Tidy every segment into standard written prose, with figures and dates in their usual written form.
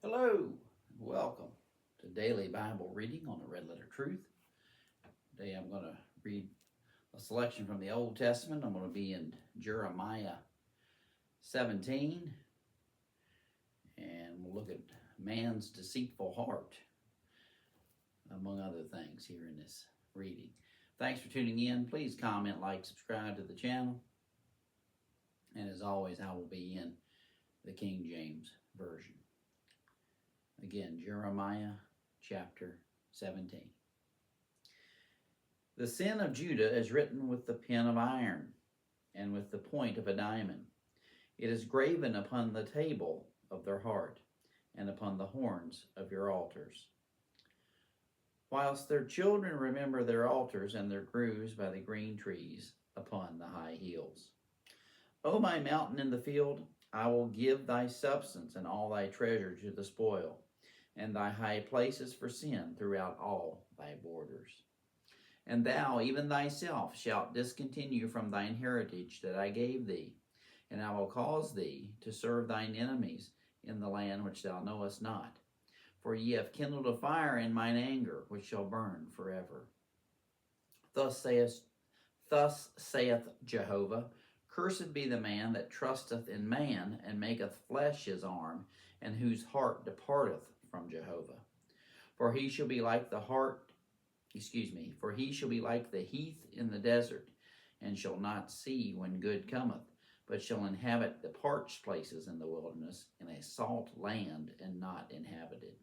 Hello, welcome to Daily Bible Reading on the Red Letter Truth. Today I'm going to read a selection from the Old Testament. I'm going to be in Jeremiah 17, and we'll look at man's deceitful heart, among other things, here in this reading. Thanks for tuning in. Please comment, like, subscribe to the channel. And as always, I will be in the King James Version. Again, Jeremiah chapter 17. The sin of Judah is written with the pen of iron and with the point of a diamond. It is graven upon the table of their heart and upon the horns of your altars. Whilst their children remember their altars and their groves by the green trees upon the high hills. O my mountain in the field, I will give thy substance and all thy treasure to the spoil, and thy high places for sin throughout all thy borders. And thou, even thyself, shalt discontinue from thine heritage that I gave thee, and I will cause thee to serve thine enemies in the land which thou knowest not. For ye have kindled a fire in mine anger, which shall burn forever. Thus saith Jehovah, Cursed be the man that trusteth in man, and maketh flesh his arm, and whose heart departeth from Jehovah. For he shall be like the heath in the desert, and shall not see when good cometh, but shall inhabit the parched places in the wilderness, in a salt land and not inhabited.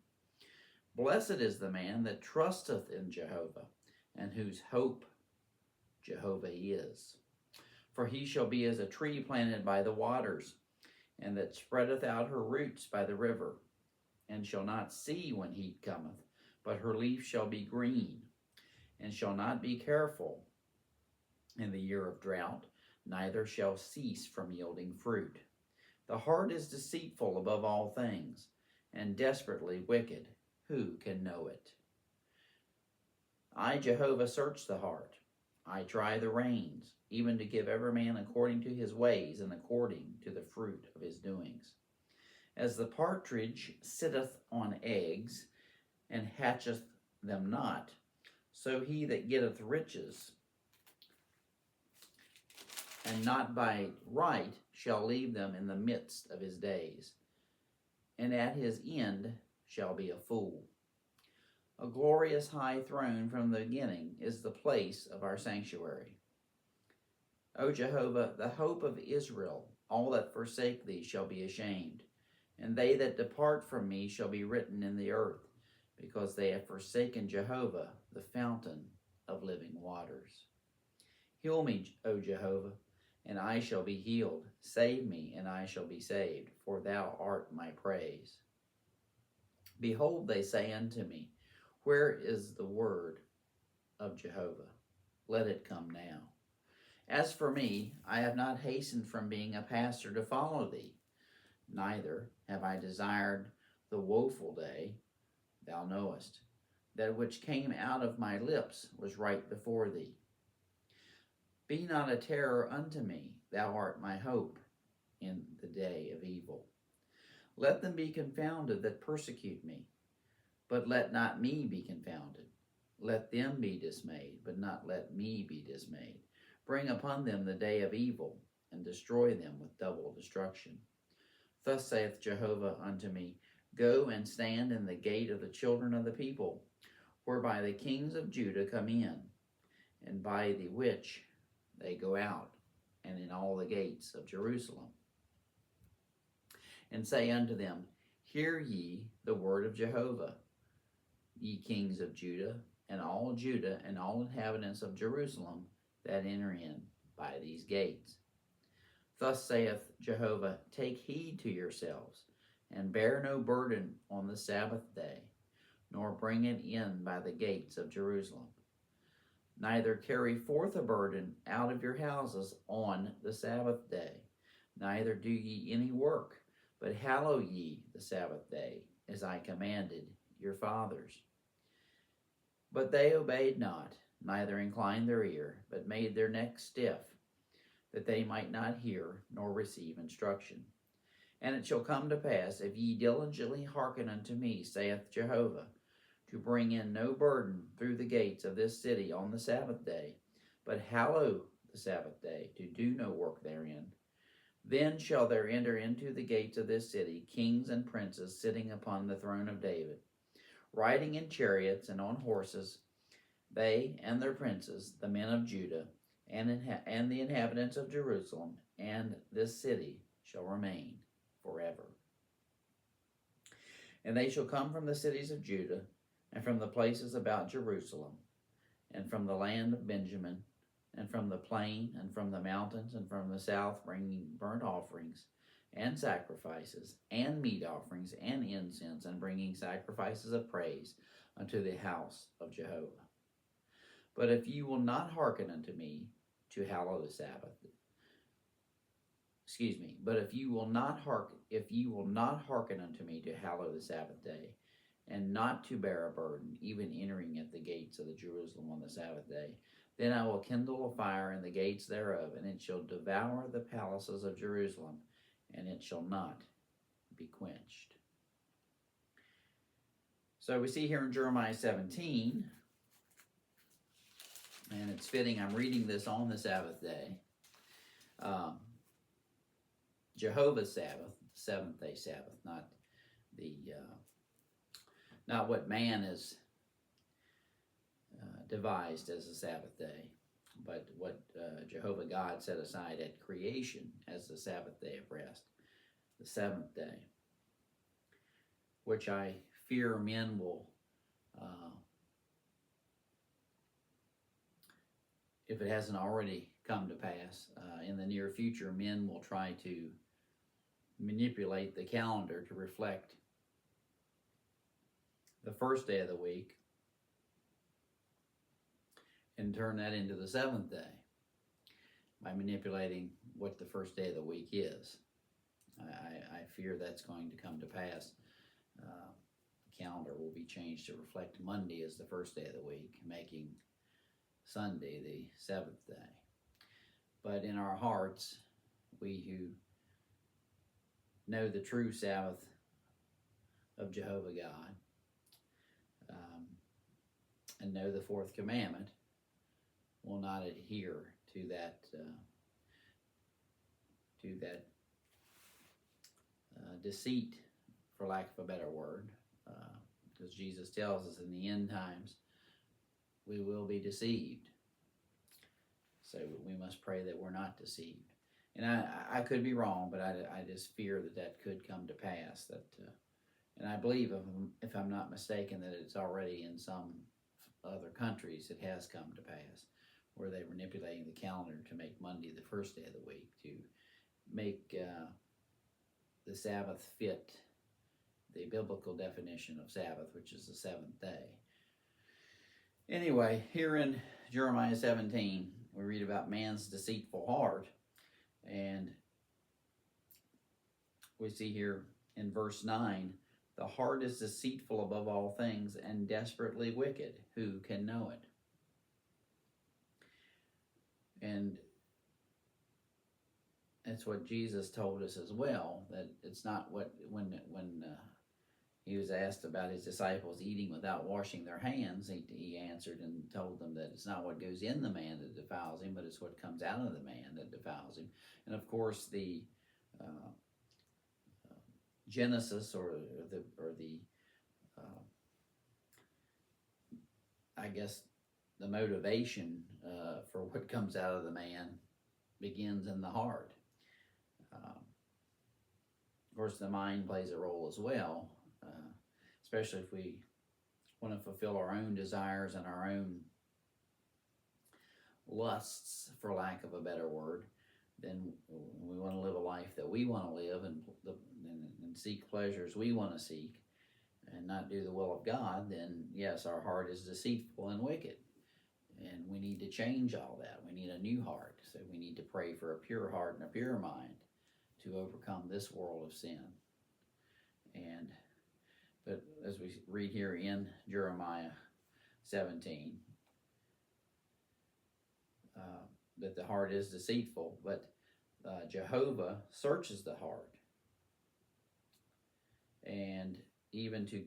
Blessed is the man that trusteth in Jehovah, and whose hope Jehovah is. For he shall be as a tree planted by the waters, and that spreadeth out her roots by the river, and shall not see when heat cometh, but her leaf shall be green, and shall not be careful in the year of drought, neither shall cease from yielding fruit. The heart is deceitful above all things, and desperately wicked. Who can know it? I, Jehovah, search the heart. I try the reins, even to give every man according to his ways and according to the fruit of his doings. As the partridge sitteth on eggs, and hatcheth them not, so he that getteth riches, and not by right, shall leave them in the midst of his days, and at his end shall be a fool. A glorious high throne from the beginning is the place of our sanctuary. O Jehovah, the hope of Israel, all that forsake thee shall be ashamed, and they that depart from me shall be written in the earth, because they have forsaken Jehovah, the fountain of living waters. Heal me, O Jehovah, and I shall be healed. Save me, and I shall be saved, for thou art my praise. Behold, they say unto me, Where is the word of Jehovah? Let it come now. As for me, I have not hastened from being a pastor to follow thee, neither have I desired the woeful day. Thou knowest, that which came out of my lips was right before thee. Be not a terror unto me, thou art my hope in the day of evil. Let them be confounded that persecute me, but let not me be confounded. Let them be dismayed, but not let me be dismayed. Bring upon them the day of evil, and destroy them with double destruction. Thus saith Jehovah unto me, Go and stand in the gate of the children of the people, whereby the kings of Judah come in, and by the which they go out, and in all the gates of Jerusalem. And say unto them, Hear ye the word of Jehovah, ye kings of Judah, and all inhabitants of Jerusalem that enter in by these gates. Thus saith Jehovah, Take heed to yourselves, and bear no burden on the Sabbath day, nor bring it in by the gates of Jerusalem. Neither carry forth a burden out of your houses on the Sabbath day, neither do ye any work, but hallow ye the Sabbath day, as I commanded your fathers. But they obeyed not, neither inclined their ear, but made their necks stiff, that they might not hear nor receive instruction. And it shall come to pass, if ye diligently hearken unto me, saith Jehovah, to bring in no burden through the gates of this city on the Sabbath day, but hallow the Sabbath day, to do no work therein, then shall there enter into the gates of this city kings and princes sitting upon the throne of David, riding in chariots and on horses, they and their princes, the men of Judah, and the inhabitants of Jerusalem, and this city shall remain forever. And they shall come from the cities of Judah, and from the places about Jerusalem, and from the land of Benjamin, and from the plain, and from the mountains, and from the south, bringing burnt offerings, and sacrifices, and meat offerings, and incense, and bringing sacrifices of praise unto the house of Jehovah. But if you will not hearken unto me to hallow the Sabbath, but if you will not hearken unto me to hallow the Sabbath day, and not to bear a burden, even entering at the gates of the Jerusalem on the Sabbath day, then I will kindle a fire in the gates thereof, and it shall devour the palaces of Jerusalem, and it shall not be quenched. So we see here in Jeremiah 17, and it's fitting, I'm reading this on the Sabbath day, Jehovah's Sabbath, seventh-day Sabbath, not what man has devised as a Sabbath day, but what Jehovah God set aside at creation as the Sabbath day of rest, the seventh day, which I fear men will, if it hasn't already come to pass, in the near future, men will try to manipulate the calendar to reflect the first day of the week and turn that into the seventh day by manipulating what the first day of the week is. I fear that's going to come to pass. The calendar will be changed to reflect Monday as the first day of the week, making Sunday the seventh day. But in our hearts, we who know the true Sabbath of Jehovah God, and know the fourth commandment, will not adhere to that deceit, for lack of a better word, because Jesus tells us in the end times we will be deceived. So we must pray that we're not deceived. And I could be wrong, but I just fear that could come to pass. And I believe, if I'm not mistaken, that it's already in some other countries it has come to pass, where they're manipulating the calendar to make Monday the first day of the week, to make the Sabbath fit the biblical definition of Sabbath, which is the seventh day. Anyway, here in Jeremiah 17, we read about man's deceitful heart, and we see here in verse 9, the heart is deceitful above all things and desperately wicked. Who can know it? And that's what Jesus told us as well, that it's not what, when he was asked about his disciples eating without washing their hands, he answered and told them that it's not what goes in the man that defiles him, but it's what comes out of the man that defiles him. And of course, the Genesis or the I guess the motivation for what comes out of the man begins in the heart. Of course, the mind plays a role as well, especially if we want to fulfill our own desires and our own lusts, for lack of a better word. Then we want to live a life that we want to live and seek pleasures we want to seek and not do the will of God, then yes, our heart is deceitful and wicked. And we need to change all that. We need a new heart. So we need to pray for a pure heart and a pure mind to overcome this world of sin. But as we read here in Jeremiah 17, that the heart is deceitful, but Jehovah searches the heart even to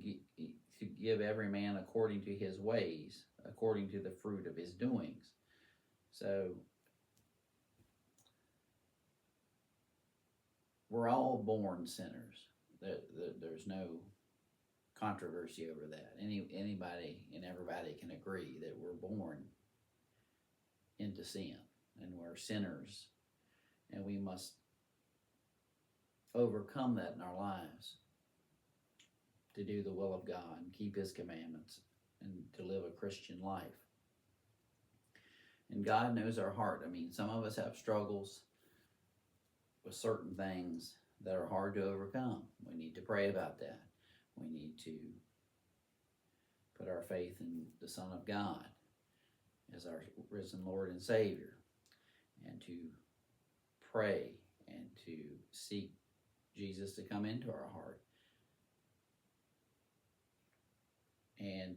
give every man according to his ways, according to the fruit of his doings. So we're all born sinners. There's no controversy over that. Anybody and everybody can agree that we're born into sin and we're sinners, and we must overcome that in our lives to do the will of God and keep his commandments and to live a Christian life. And God knows our heart. I mean, some of us have struggles with certain things that are hard to overcome. We need to pray about that. We need to put our faith in the Son of God as our risen Lord and Savior, and to pray and to seek Jesus to come into our heart. And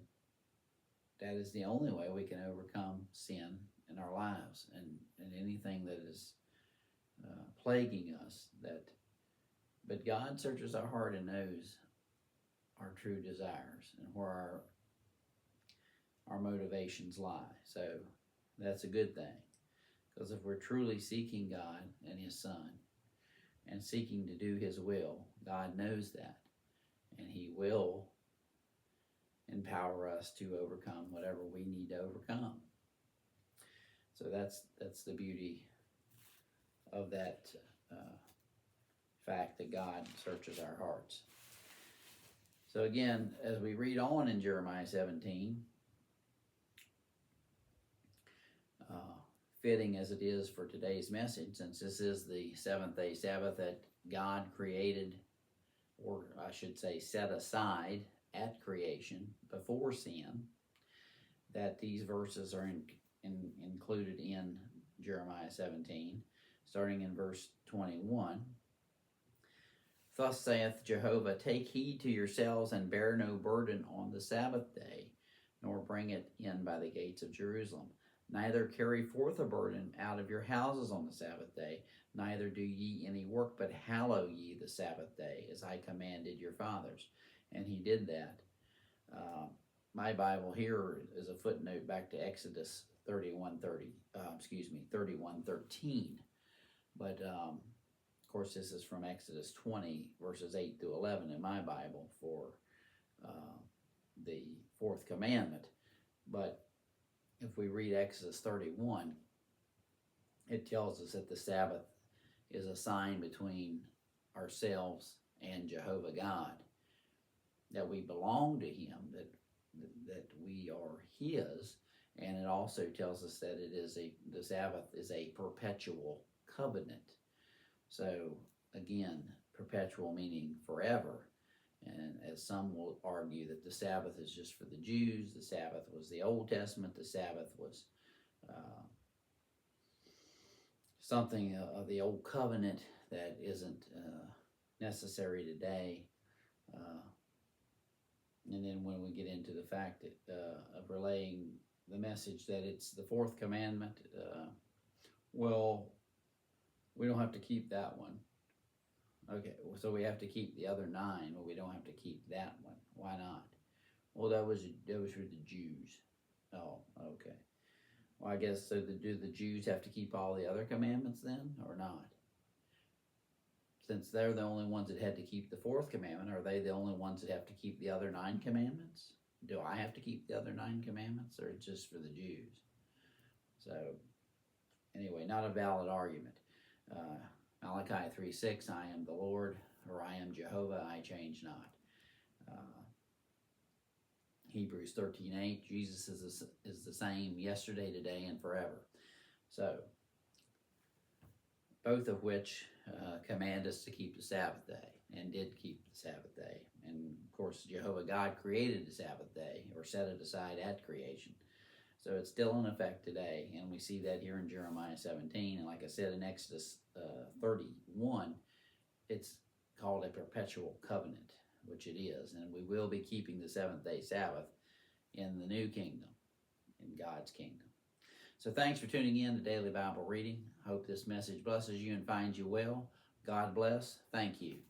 that is the only way we can overcome sin in our lives and anything that is plaguing us. But God searches our heart and knows our true desires and where our motivations lie. So that's a good thing, because if we're truly seeking God and his Son and seeking to do his will, God knows that, and he will empower us to overcome whatever we need to overcome. So that's the beauty of that fact that God searches our hearts. So again, as we read on in Jeremiah 17, fitting as it is for today's message, since this is the seventh-day Sabbath that God created, or I should say set aside at creation before sin, that these verses are included in Jeremiah 17, starting in verse 21. Thus saith Jehovah, take heed to yourselves and bear no burden on the Sabbath day, nor bring it in by the gates of Jerusalem. Neither carry forth a burden out of your houses on the Sabbath day, neither do ye any work, but hallow ye the Sabbath day, as I commanded your fathers. And he did that. My Bible here is a footnote back to Exodus 31:13. But of course, this is from Exodus 20, verses 8 through 11 in my Bible for the fourth commandment. But if we read Exodus 31, it tells us that the Sabbath is a sign between ourselves and Jehovah God, that we belong to him, that we are his, and it also tells us that the Sabbath is a perpetual covenant. So again, perpetual meaning forever. And as some will argue that the Sabbath is just for the Jews, the Sabbath was the Old Testament, the Sabbath was something of the old covenant that isn't necessary today. And then when we get into the fact that, of relaying the message that it's the fourth commandment, well, we don't have to keep that one. Okay, so we have to keep the other 9, but we don't have to keep that one. Why not? Well, that was for the Jews. Oh, okay. Well, I guess, so do the Jews have to keep all the other commandments then, or not? Since they're the only ones that had to keep the fourth commandment, are they the only ones that have to keep the other 9 commandments? Do I have to keep the other 9 commandments, or just for the Jews? So, anyway, not a valid argument. Malachi 3:6, I am the Lord, or I am Jehovah, I change not. Hebrews 13:8, Jesus is the same yesterday, today, and forever. So, both of which command us to keep the Sabbath day, and did keep the Sabbath day. And of course, Jehovah God created the Sabbath day, or set it aside at creation. So it's still in effect today, and we see that here in Jeremiah 17. And like I said, in Exodus 31, it's called a perpetual covenant, which it is. And we will be keeping the seventh-day Sabbath in the new kingdom, in God's kingdom. So thanks for tuning in to Daily Bible Reading. I hope this message blesses you and finds you well. God bless. Thank you.